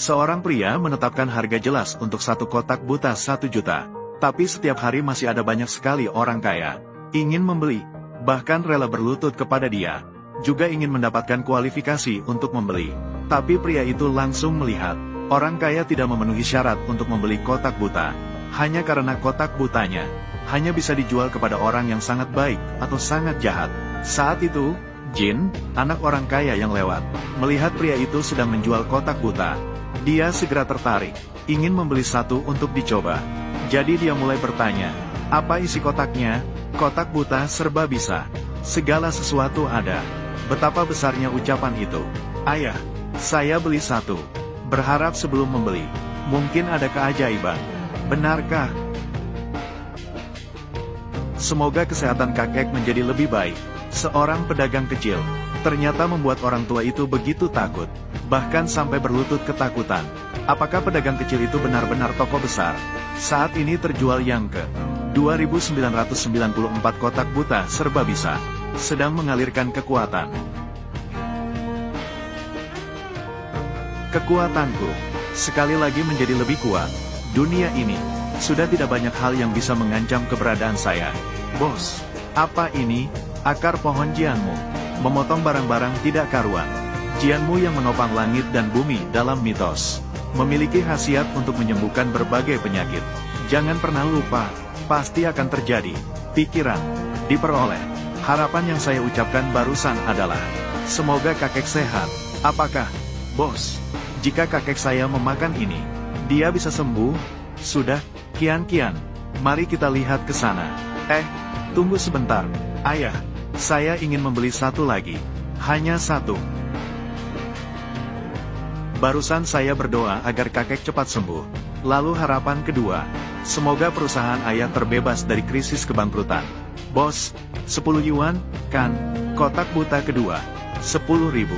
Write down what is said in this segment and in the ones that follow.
Seorang pria menetapkan harga jelas untuk satu kotak buta 1 juta. Tapi setiap hari masih ada banyak sekali orang kaya ingin membeli, bahkan rela berlutut kepada dia. Juga ingin mendapatkan kualifikasi untuk membeli. Tapi pria itu langsung melihat, orang kaya tidak memenuhi syarat untuk membeli kotak buta. Hanya karena kotak butanya hanya bisa dijual kepada orang yang sangat baik atau sangat jahat. Saat itu, Jin, anak orang kaya yang lewat, melihat pria itu sedang menjual kotak buta. Dia segera tertarik, ingin membeli satu untuk dicoba. Jadi dia mulai bertanya, apa isi kotaknya? Kotak buta serba bisa. Segala sesuatu ada. Betapa besarnya ucapan itu. Ayah, saya beli satu. Berharap sebelum membeli, mungkin ada keajaiban. Benarkah? Semoga kesehatan kakek menjadi lebih baik. Seorang pedagang kecil ternyata membuat orang tua itu begitu takut, bahkan sampai berlutut ketakutan. Apakah pedagang kecil itu benar-benar toko besar? Saat ini terjual yang ke 2.994 kotak buta serba bisa, sedang mengalirkan kekuatan. Kekuatanku sekali lagi menjadi lebih kuat. Dunia ini sudah tidak banyak hal yang bisa mengancam keberadaan saya. Bos, apa ini? Akar pohon jianmu memotong barang-barang tidak karuan. Jianmu yang menopang langit dan bumi dalam mitos memiliki khasiat untuk menyembuhkan berbagai penyakit. Jangan pernah lupa, pasti akan terjadi. Pikiran diperoleh. Harapan yang saya ucapkan barusan adalah, semoga kakek sehat. Apakah, bos, jika kakek saya memakan ini, dia bisa sembuh? Sudah, kian-kian, mari kita lihat ke sana. Tunggu sebentar, ayah, saya ingin membeli satu lagi. Hanya satu. Barusan saya berdoa agar kakek cepat sembuh. Lalu harapan kedua, semoga perusahaan ayah terbebas dari krisis kebangkrutan. Bos, 10 yuan, kan? Kotak buta kedua, 10.000.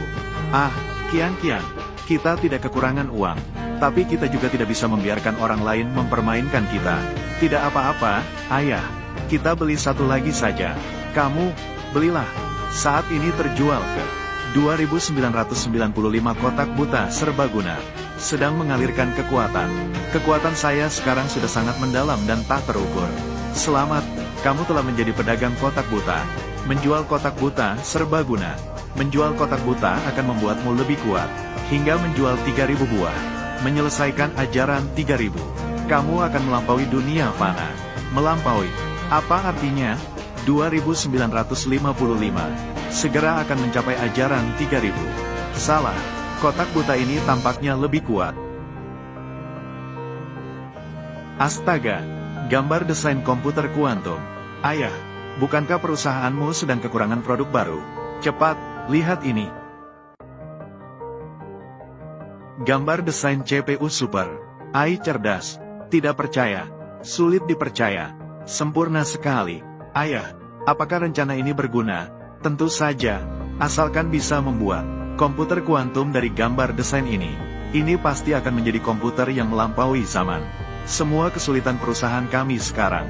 Kian-kian, kita tidak kekurangan uang. Tapi kita juga tidak bisa membiarkan orang lain mempermainkan kita. Tidak apa-apa, ayah. Kita beli satu lagi saja. Kamu, belilah. Saat ini terjual ke 2.995 kotak buta serbaguna. Sedang mengalirkan kekuatan. Kekuatan saya sekarang sudah sangat mendalam dan tak terukur. Selamat, kamu telah menjadi pedagang kotak buta. Menjual kotak buta serbaguna. Menjual kotak buta akan membuatmu lebih kuat. Hingga menjual 3.000 buah. Menyelesaikan ajaran 3.000. Kamu akan melampaui dunia fana. Melampaui. Apa artinya? 2.955. Segera akan mencapai ajaran 3.000. Salah. Kotak buta ini tampaknya lebih kuat. Astaga. Gambar desain komputer kuantum. Ayah, bukankah perusahaanmu sedang kekurangan produk baru? Cepat, lihat ini. Gambar desain CPU super. AI cerdas. Tidak percaya. Sulit dipercaya. Sempurna sekali. Ayah, apakah rencana ini berguna? Tentu saja, asalkan bisa membuat komputer kuantum dari gambar desain ini. Ini pasti akan menjadi komputer yang melampaui zaman. Semua kesulitan perusahaan kami sekarang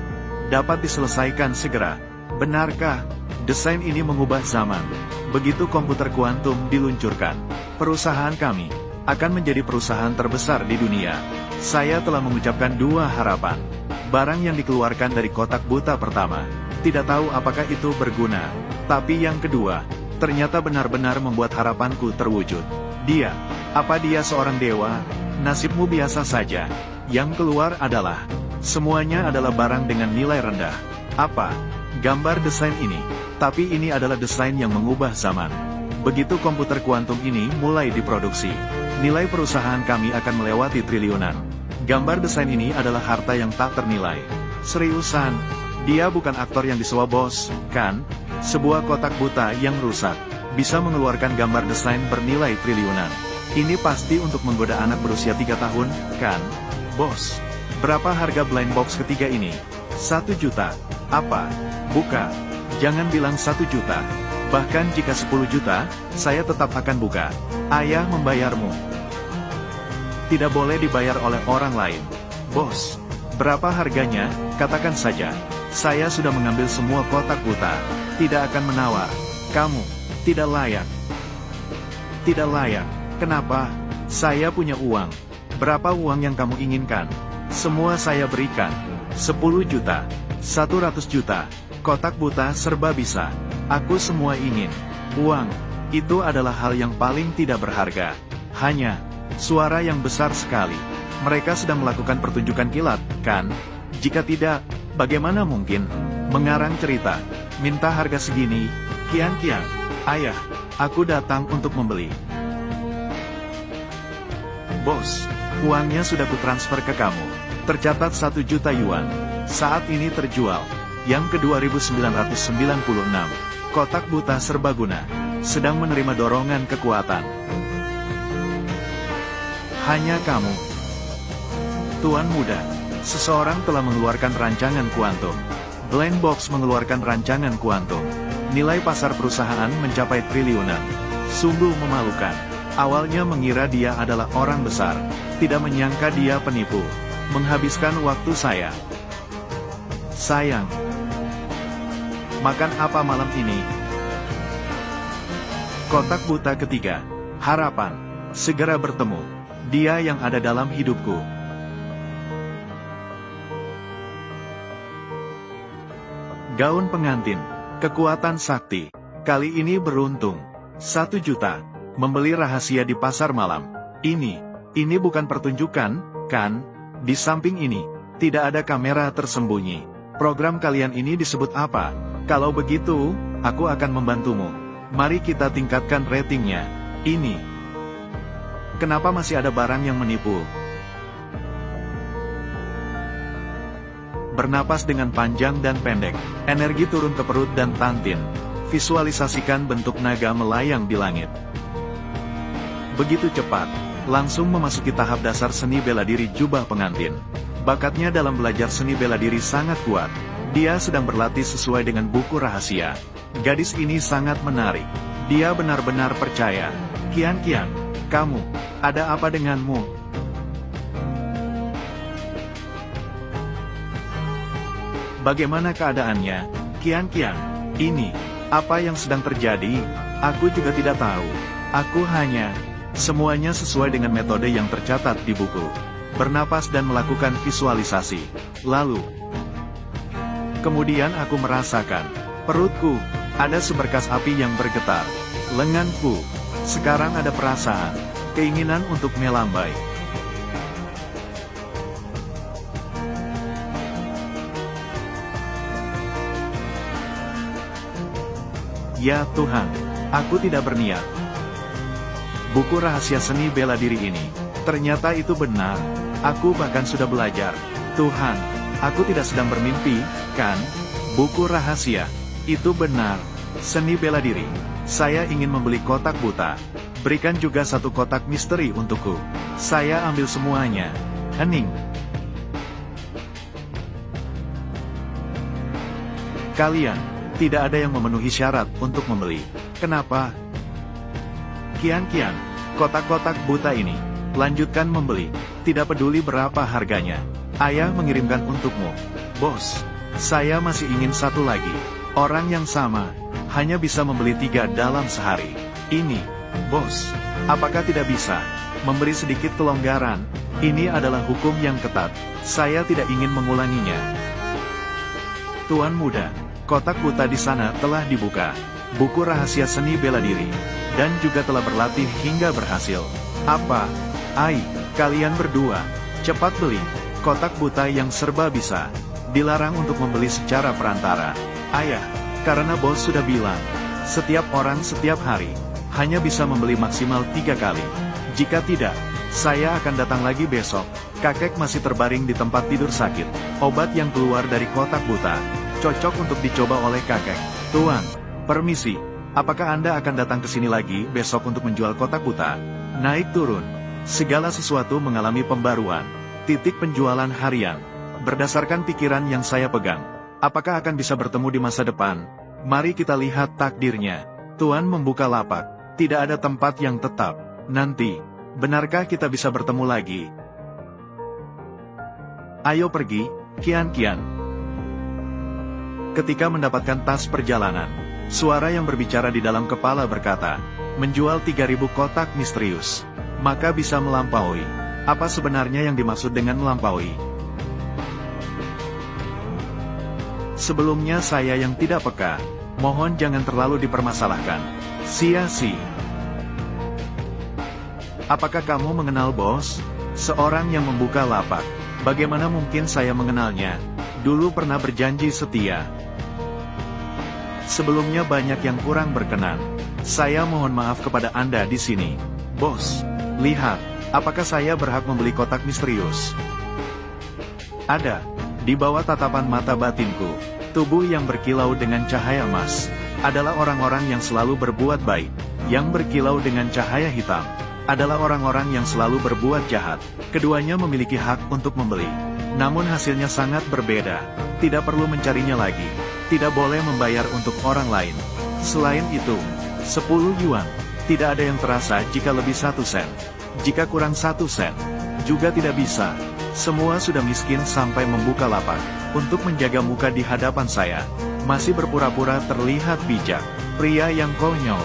dapat diselesaikan segera. Benarkah? Desain ini mengubah zaman. Begitu komputer kuantum diluncurkan, perusahaan kami akan menjadi perusahaan terbesar di dunia. Saya telah mengucapkan 2 harapan. Barang yang dikeluarkan dari kotak buta pertama, tidak tahu apakah itu berguna. Tapi yang kedua, ternyata benar-benar membuat harapanku terwujud. Apa dia seorang dewa? Nasibmu biasa saja. Yang keluar adalah, semuanya adalah barang dengan nilai rendah. Apa? Gambar desain ini. Tapi ini adalah desain yang mengubah zaman. Begitu komputer kuantum ini mulai diproduksi, nilai perusahaan kami akan melewati triliunan. Gambar desain ini adalah harta yang tak ternilai. Seriusan, dia bukan aktor yang disewa bos, kan? Sebuah kotak buta yang rusak bisa mengeluarkan gambar desain bernilai triliunan. Ini pasti untuk menggoda anak berusia 3 tahun, kan? Bos, berapa harga blind box ketiga ini? 1 juta. Apa? Buka. Jangan bilang 1 juta. Bahkan jika 10 juta, saya tetap akan buka. Ayah membayarmu. Tidak boleh dibayar oleh orang lain. Bos, berapa harganya? Katakan saja. Saya sudah mengambil semua kotak buta. Tidak akan menawar. Kamu tidak layak. Tidak layak. Kenapa? Saya punya uang. Berapa uang yang kamu inginkan? Semua saya berikan. 10 juta. 100 juta. Kotak buta serba bisa. Aku semua ingin. Uang. Itu adalah hal yang paling tidak berharga. Hanya, suara yang besar sekali. Mereka sedang melakukan pertunjukan kilat, kan? Jika tidak, bagaimana mungkin? Mengarang cerita. Minta harga segini. Kian. Ayah, aku datang untuk membeli. Bos, uangnya sudah kutransfer ke kamu. Tercatat 1 juta yuan. Saat ini terjual. Yang ke-2996. Kotak buta serbaguna. Sedang menerima dorongan kekuatan. Hanya kamu. Tuan muda. Seseorang telah mengeluarkan rancangan kuantum. Blind Box mengeluarkan rancangan kuantum. Nilai pasar perusahaan mencapai triliunan. Sungguh memalukan. Awalnya mengira dia adalah orang besar. Tidak menyangka dia penipu. Menghabiskan waktu saya. Sayang. Makan apa malam ini? Kotak buta ketiga. Harapan. Segera bertemu. Dia yang ada dalam hidupku. Gaun pengantin. Kekuatan sakti. Kali ini beruntung. 1 juta. Membeli rahasia di pasar malam. Ini bukan pertunjukan, kan? Di samping ini, tidak ada kamera tersembunyi. Program kalian ini disebut apa? Kalau begitu, aku akan membantumu. Mari kita tingkatkan ratingnya. Ini. Kenapa masih ada barang yang menipu? Bernapas dengan panjang dan pendek. Energi turun ke perut dan tantin. Visualisasikan bentuk naga melayang di langit. Begitu cepat. Langsung memasuki tahap dasar seni bela diri jubah pengantin. Bakatnya dalam belajar seni bela diri sangat kuat. Dia sedang berlatih sesuai dengan buku rahasia. Gadis ini sangat menarik. Dia benar-benar percaya. Kian, kamu, ada apa denganmu? Bagaimana keadaannya? Kian, ini, apa yang sedang terjadi? Aku juga tidak tahu. Aku hanya... Semuanya sesuai dengan metode yang tercatat di buku. Bernapas dan melakukan visualisasi. Lalu, kemudian aku merasakan, perutku, ada seberkas api yang bergetar. Lenganku, sekarang ada perasaan, keinginan untuk melambai. Ya Tuhan, aku tidak berniat. Buku rahasia seni bela diri ini, ternyata itu benar. Aku bahkan sudah belajar. Tuhan, aku tidak sedang bermimpi, kan? Buku rahasia, itu benar. Seni bela diri. Saya ingin membeli kotak buta. Berikan juga 1 kotak misteri untukku. Saya ambil semuanya. Hening. Kalian, tidak ada yang memenuhi syarat untuk membeli. Kenapa? Kian, kotak-kotak buta ini, lanjutkan membeli, tidak peduli berapa harganya. Ayah mengirimkan untukmu. Bos, saya masih ingin 1 lagi. Orang yang sama, hanya bisa membeli 3 dalam sehari. Ini, bos, apakah tidak bisa memberi sedikit kelonggaran? Ini adalah hukum yang ketat. Saya tidak ingin mengulanginya. Tuan muda, kotak buta di sana telah dibuka. Buku rahasia seni bela diri. Dan juga telah berlatih hingga berhasil. Apa? Kalian berdua, cepat beli. Kotak buta yang serba bisa. Dilarang untuk membeli secara perantara. Ayah, karena bos sudah bilang, setiap orang setiap hari, hanya bisa membeli maksimal 3 kali. Jika tidak, saya akan datang lagi besok. Kakek masih terbaring di tempat tidur sakit. Obat yang keluar dari kotak buta, cocok untuk dicoba oleh kakek. Tuan, permisi. Apakah Anda akan datang ke sini lagi besok untuk menjual kotak buta? Naik turun. Segala sesuatu mengalami pembaruan. Titik penjualan harian. Berdasarkan pikiran yang saya pegang. Apakah akan bisa bertemu di masa depan? Mari kita lihat takdirnya. Tuan membuka lapak. Tidak ada tempat yang tetap. Nanti, benarkah kita bisa bertemu lagi? Ayo pergi, Kian. Ketika mendapatkan tas perjalanan, suara yang berbicara di dalam kepala berkata, menjual 3.000 kotak misterius. maka bisa melampaui. Apa sebenarnya yang dimaksud dengan melampaui? Sebelumnya saya yang tidak peka, mohon jangan terlalu dipermasalahkan. Sia-sia. Apakah kamu mengenal bos? Seorang yang membuka lapak. Bagaimana mungkin saya mengenalnya? Dulu pernah berjanji setia. Sebelumnya banyak yang kurang berkenan. Saya mohon maaf kepada Anda di sini. Bos, lihat, apakah saya berhak membeli kotak misterius? Ada. Di bawah tatapan mata batinku, tubuh yang berkilau dengan cahaya emas, adalah orang-orang yang selalu berbuat baik. Yang berkilau dengan cahaya hitam, adalah orang-orang yang selalu berbuat jahat. Keduanya memiliki hak untuk membeli. Namun hasilnya sangat berbeda. Tidak perlu mencarinya lagi. Tidak boleh membayar untuk orang lain. Selain itu, 10 yuan. Tidak ada yang terasa jika lebih 1 sen. Jika kurang 1 sen, juga tidak bisa. Semua sudah miskin sampai membuka lapak. Untuk menjaga muka di hadapan saya, masih berpura-pura terlihat bijak. Pria yang konyol.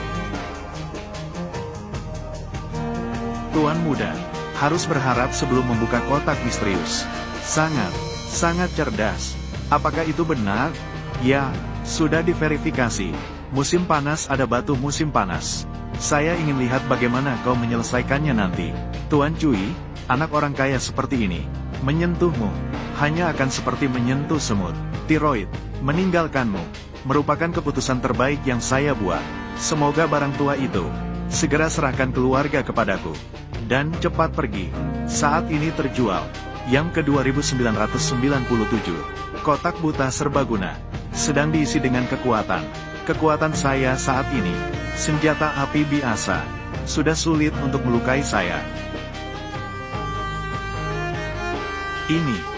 Tuan muda, harus berharap sebelum membuka kotak misterius. Sangat cerdas. Apakah itu benar? Ya, sudah diverifikasi. Musim panas ada batu musim panas. Saya ingin lihat bagaimana kau menyelesaikannya nanti. Tuan Cui, anak orang kaya seperti ini, menyentuhmu, hanya akan seperti menyentuh semut. Tiroid, meninggalkanmu, merupakan keputusan terbaik yang saya buat. Semoga barang tua itu, segera serahkan keluarga kepadaku. Dan cepat pergi. Saat ini terjual. Yang ke-2997. Kotak buta serbaguna. Sedang diisi dengan kekuatan. Kekuatan saya saat ini, senjata api biasa, sudah sulit untuk melukai saya. Ini